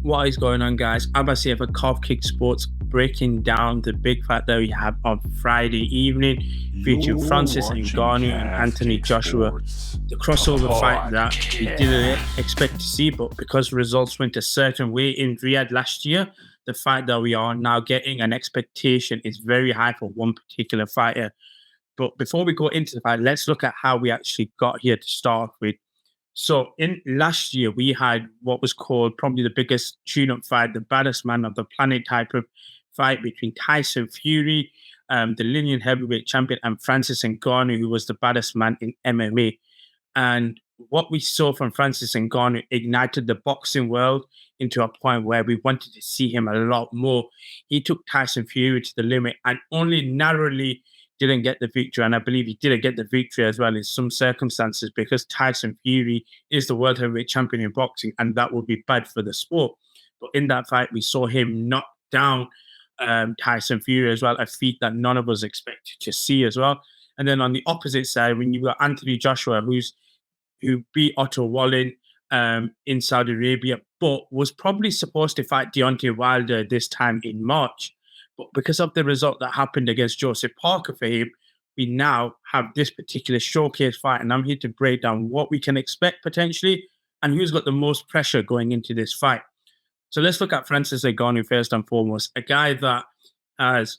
What is going on, guys? Abbas here for Calf Kick Sports, breaking down the big fight that we have on Friday evening, featuring You're Francis watching Ngannou and Calf Anthony Kick Joshua. Sports, The the crossover fight that we didn't podcast. expect to see, but because results went a certain way in Riyadh last year, the fight that we are now getting, an expectation is very high for one particular fighter. But before we go into the fight, let's look at how we actually got here to start with. So in last year, we had what was called probably the biggest tune-up fight, the baddest man of the planet type of fight between Tyson Fury, the lineal heavyweight champion, and Francis Ngannou, who was the baddest man in MMA. And what we saw from Francis Ngannou ignited the boxing world into a point where we wanted to see him a lot more. He took Tyson Fury to the limit and only narrowly didn't get the victory. And I believe he didn't get the victory as well in some circumstances because Tyson Fury is the world heavyweight champion in boxing, and that would be bad for the sport. But in that fight, we saw him knock down Tyson Fury as well, a feat that none of us expected to see as well. And then on the opposite side, when you've got Anthony Joshua, who beat Otto Wallin in Saudi Arabia, but was probably supposed to fight Deontay Wilder this time in March. But because of the result that happened against Joseph Parker for him, we now have this particular showcase fight. And I'm here to break down what we can expect potentially and who's got the most pressure going into this fight. So let's look at Francis Ngannou first and foremost, a guy that has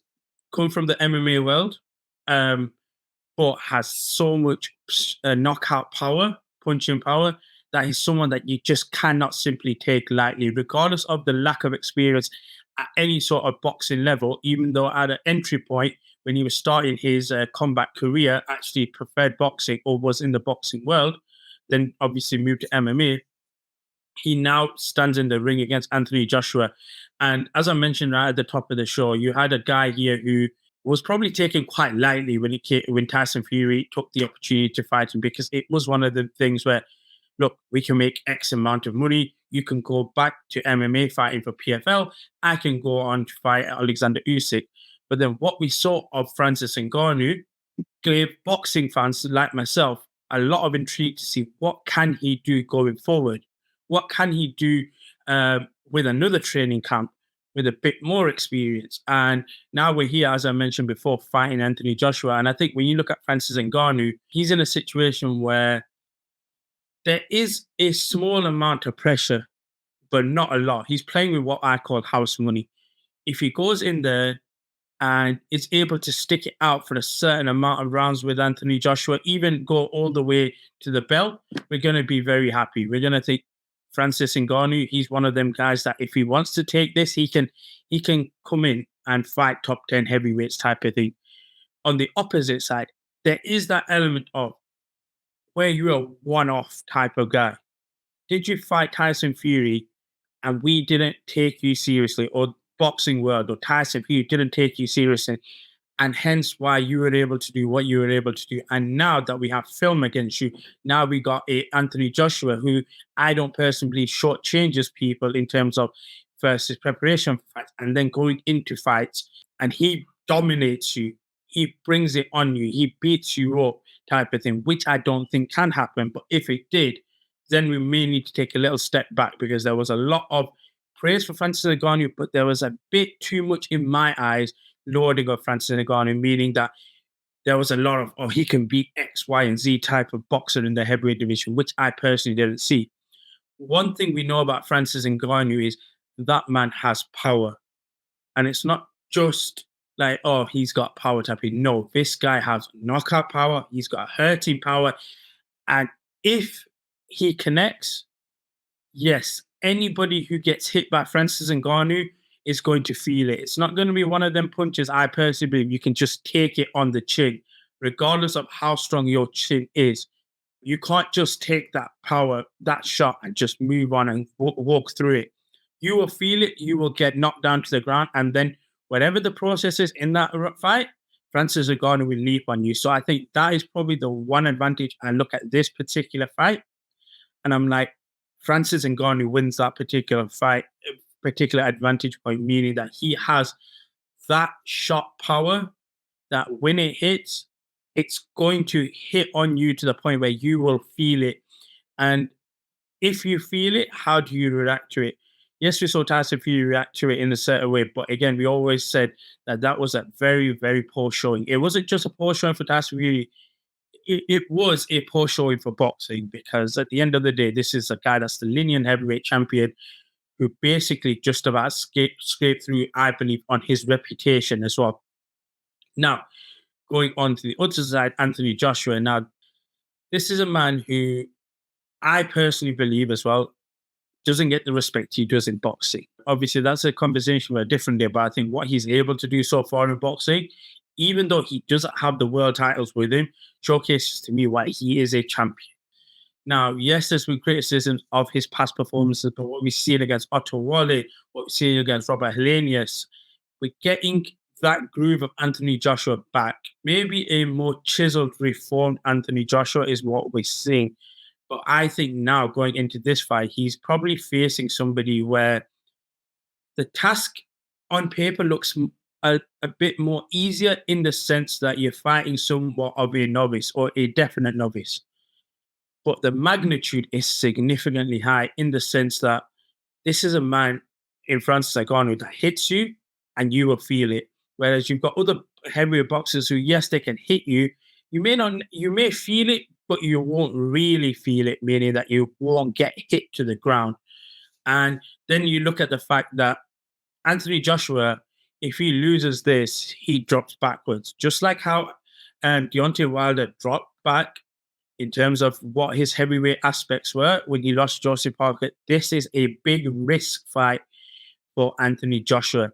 come from the MMA world, but has so much knockout power, punching power, that he's someone that you just cannot simply take lightly, regardless of the lack of experience at any sort of boxing level, even though at an entry point, when he was starting his combat career, actually preferred boxing or was in the boxing world, then obviously moved to MMA. He now stands in the ring against Anthony Joshua. And as I mentioned right at the top of the show, you had a guy here who was probably taken quite lightly when Tyson Fury took the opportunity to fight him, because it was one of the things where, look, we can make X amount of money. You can go back to MMA fighting for PFL. I can go on to fight Alexander Usyk. But then what we saw of Francis Ngannou gave boxing fans like myself a lot of intrigue to see what can he do going forward. What can he do with another training camp with a bit more experience? And now we're here, as I mentioned before, fighting Anthony Joshua. And I think when you look at Francis Ngannou, he's in a situation where there is a small amount of pressure, but not a lot. He's playing with what I call house money. If he goes in there and is able to stick it out for a certain amount of rounds with Anthony Joshua, even go all the way to the belt, we're going to be very happy. We're going to think Francis Ngannou, he's one of them guys that if he wants to take this, he can come in and fight top 10 heavyweights type of thing. On the opposite side, there is that element of where you're a one-off type of guy. Did you fight Tyson Fury and we didn't take you seriously, or boxing world or Tyson Fury didn't take you seriously, and hence why you were able to do what you were able to do? And now that we have film against you, now we got a Anthony Joshua, who I don't personally shortchanges people in terms of first his preparation for fights and then going into fights, and he dominates you. He brings it on you. He beats you up type of thing, which I don't think can happen. But if it did, then we may need to take a little step back, because there was a lot of praise for Francis Ngannou, but there was a bit too much, in my eyes, loading of Francis Ngannou, meaning that there was a lot of, oh, he can beat X, Y, and Z type of boxer in the heavyweight division, which I personally didn't see. One thing we know about Francis Ngannou is that man has power. And it's not just like, oh, he's got power type. No, this guy has knockout power. He's got hurting power. And if he connects, yes, anybody who gets hit by Francis Ngannou is going to feel it. It's not going to be one of them punches. I personally believe you can just take it on the chin, regardless of how strong your chin is. You can't just take that power, that shot, and just move on and walk through it. You will feel it. You will get knocked down to the ground, and then whatever the process is in that fight, Francis Ngannou will leap on you. So I think that is probably the one advantage. I look at this particular fight, and I'm like, Francis Ngannou wins that particular fight, particular advantage point, meaning that he has that shot power that when it hits, it's going to hit on you to the point where you will feel it. And if you feel it, how do you react to it? Yes, we saw Tyson Fury react to it in a certain way, but again, we always said that that was a very, very poor showing. It wasn't just a poor showing for Tyson Fury; it was a poor showing for boxing because at the end of the day, this is a guy that's the lineal heavyweight champion who basically just about scraped through, I believe, on his reputation as well. Now, going on to the other side, Anthony Joshua. Now, this is a man who I personally believe as well doesn't get the respect he does in boxing. Obviously, that's a conversation for a different day, but I think what he's able to do so far in boxing, even though he doesn't have the world titles with him, showcases to me why he is a champion. Now, yes, there's been criticisms of his past performances, but what we've seen against Otto Wally, what we've seen against Robert Helenius, we're getting that groove of Anthony Joshua back. Maybe a more chiseled, reformed Anthony Joshua is what we're seeing. But I think now going into this fight, he's probably facing somebody where the task on paper looks a bit more easier in the sense that you're fighting somewhat of a novice or a definite novice. But the magnitude is significantly high in the sense that this is a man in Francis Ngannou that hits you and you will feel it. Whereas you've got other heavier boxers who, yes, they can hit you. You may feel it, but you won't really feel it, meaning that you won't get hit to the ground. And then you look at the fact that Anthony Joshua, if he loses this, he drops backwards, just like how Deontay Wilder dropped back in terms of what his heavyweight aspects were when he lost Joseph Parker. This is a big risk fight for Anthony Joshua.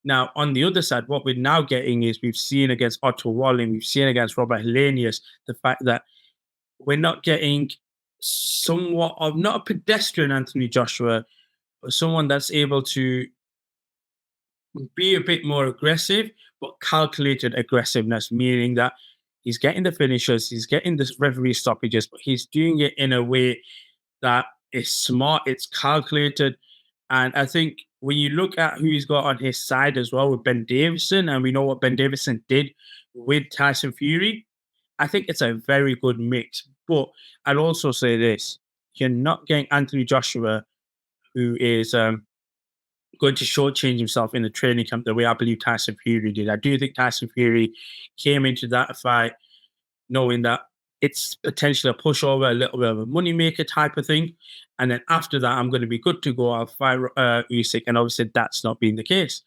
Now, on the other side, what we're now getting is we've seen against Otto Walling, we've seen against Robert Helenius, the fact that we're not getting somewhat of not a pedestrian Anthony Joshua, but someone that's able to be a bit more aggressive, but calculated aggressiveness, meaning that he's getting the finishers, he's getting the referee stoppages, but he's doing it in a way that is smart, it's calculated. And I think when you look at who he's got on his side as well with Ben Davison, and we know what Ben Davison did with Tyson Fury, I think it's a very good mix. But I'll also say this: you're not getting Anthony Joshua, who is going to shortchange himself in the training camp the way I believe Tyson Fury did. I do think Tyson Fury came into that fight knowing that it's potentially a pushover, a little bit of a moneymaker type of thing. And then after that, I'm going to be good to go. I'll fight Usyk. And obviously, that's not been the case.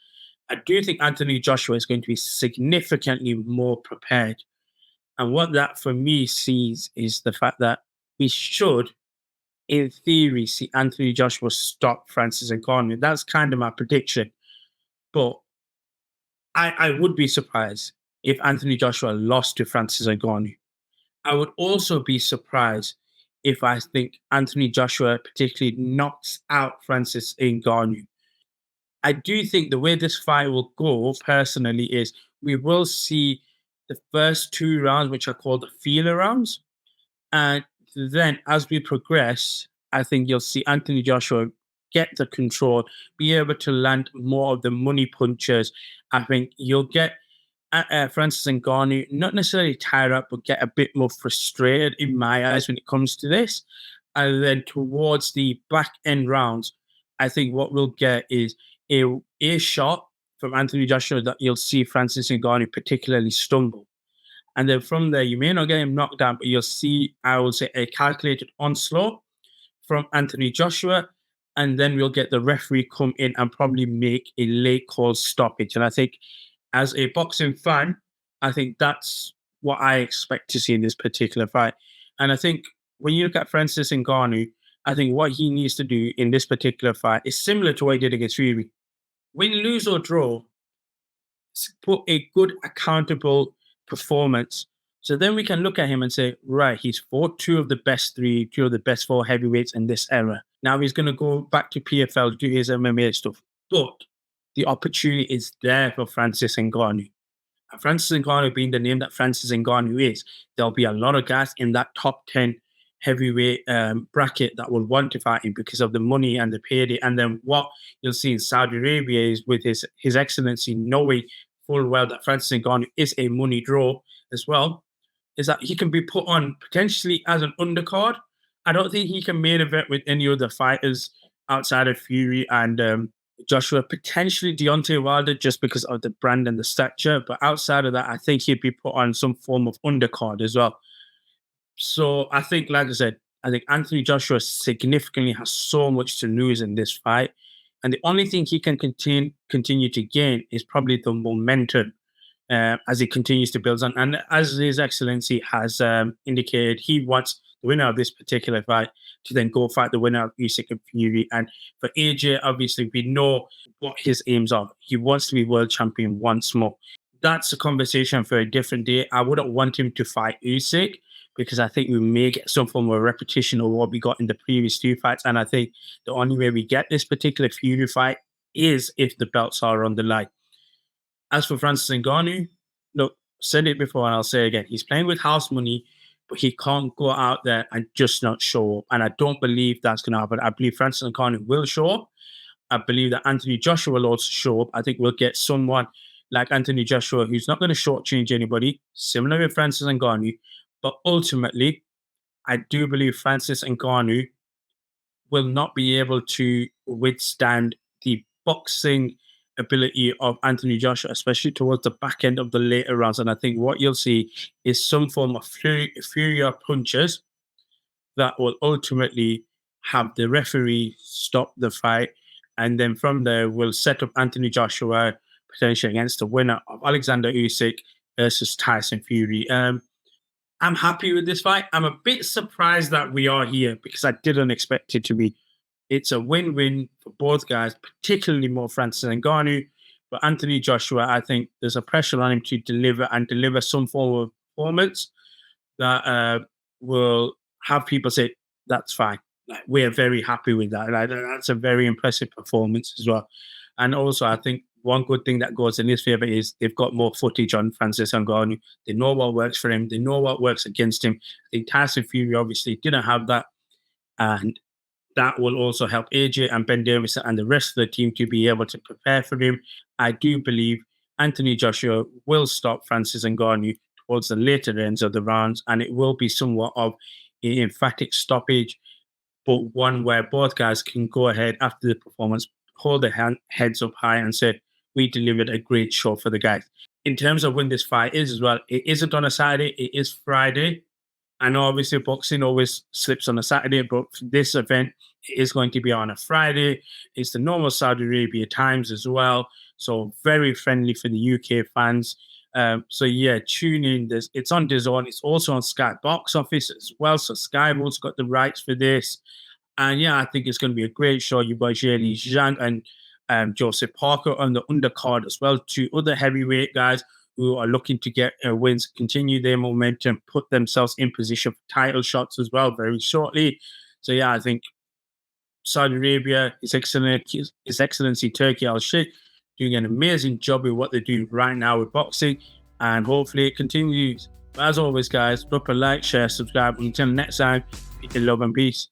I do think Anthony Joshua is going to be significantly more prepared. And what that for me sees is the fact that we should, in theory, see Anthony Joshua stop Francis Ngannou. That's kind of my prediction. But I would be surprised if Anthony Joshua lost to Francis Ngannou. I would also be surprised if I think Anthony Joshua particularly knocks out Francis Ngannou. I do think the way this fight will go, personally, is we will see the first two rounds, which are called the feeler rounds. And then as we progress, I think you'll see Anthony Joshua get the control, be able to land more of the money punches. I think you'll get Francis Ngannou not necessarily tired up, but get a bit more frustrated in my eyes when it comes to this. And then towards the back end rounds, I think what we'll get is a shot from Anthony Joshua that you'll see Francis Ngannou particularly stumble. And then from there, you may not get him knocked down, but you'll see, I would say, a calculated onslaught from Anthony Joshua. And then we'll get the referee come in and probably make a late call stoppage. And I think as a boxing fan, I think that's what I expect to see in this particular fight. And I think when you look at Francis Ngannou, I think what he needs to do in this particular fight is similar to what he did against Fury. Win, lose, or draw, put a good, accountable performance. So then we can look at him and say, right, he's fought two of the best three, two of the best four heavyweights in this era. Now he's going to go back to PFL, do his MMA stuff. But the opportunity is there for Francis Ngannou. And Francis Ngannou being the name that Francis Ngannou is, there'll be a lot of guys in that top 10 heavyweight bracket that will want to fight him because of the money and the payday. And then what you'll see in Saudi Arabia is with his excellency knowing full well that Francis Ngannou is a money draw as well, is that he can be put on potentially as an undercard. I don't think he can main event with any other fighters outside of Fury and Joshua, potentially Deontay Wilder, just because of the brand and the stature. But outside of that, I think he'd be put on some form of undercard as well. So I think, like I said, I think Anthony Joshua significantly has so much to lose in this fight. And the only thing he can continue to gain is probably the momentum as he continues to build on. And as His Excellency has indicated, he wants the winner of this particular fight to then go fight the winner of Usyk and Fury. And for AJ, obviously, we know what his aims are. He wants to be world champion once more. That's a conversation for a different day. I wouldn't want him to fight Usyk because I think we may get some form of repetition of what we got in the previous two fights. And I think the only way we get this particular Fury fight is if the belts are on the line. As for Francis Ngannou, look, said it before and I'll say it again. He's playing with house money, but he can't go out there and just not show up. And I don't believe that's going to happen. I believe Francis Ngannou will show up. I believe that Anthony Joshua will also show up. I think we'll get someone like Anthony Joshua who's not going to shortchange anybody, similar with Francis Ngannou. But ultimately, I do believe Francis Ngannou will not be able to withstand the boxing ability of Anthony Joshua, especially towards the back end of the later rounds. And I think what you'll see is some form of fury of punches that will ultimately have the referee stop the fight. And then from there, we'll set up Anthony Joshua potentially against the winner of Alexander Usyk versus Tyson Fury. I'm happy with this fight. I'm a bit surprised that we are here because I didn't expect it to be. It's a win-win for both guys, particularly more Francis Ngannou. But Anthony Joshua, I think there's a pressure on him to deliver some form of performance that will have people say, that's fine. Like, we're very happy with that. Like, that's a very impressive performance as well. And also, I think one good thing that goes in his favor is they've got more footage on Francis Ngannou. They know what works for him. They know what works against him. I think Tyson Fury obviously didn't have that. And that will also help AJ and Ben Davison and the rest of the team to be able to prepare for him. I do believe Anthony Joshua will stop Francis Ngannou towards the later ends of the rounds, and it will be somewhat of an emphatic stoppage, but one where both guys can go ahead after the performance, hold their heads up high and say, we delivered a great show for the guys. In terms of when this fight is as well, it isn't on a Saturday, it is Friday. I know obviously boxing always slips on a Saturday, but for this event, it is going to be on a Friday. It's the normal Saudi Arabia times as well. So very friendly for the UK fans. So yeah, tune in. It's on DAZN. It's also on Sky Box Office as well. So Sky has got the rights for this. And yeah, I think it's going to be a great show. You got Zheli Zhang and Joseph Parker on the undercard as well. Two other heavyweight guys who are looking to get wins, continue their momentum, put themselves in position for title shots as well very shortly. So yeah, I think Saudi Arabia, His Excellency Turkey Al-Sheikh, doing an amazing job with what they're doing right now with boxing, and hopefully it continues. But as always, guys, drop a like, share, subscribe. Until next time, peace, love and peace.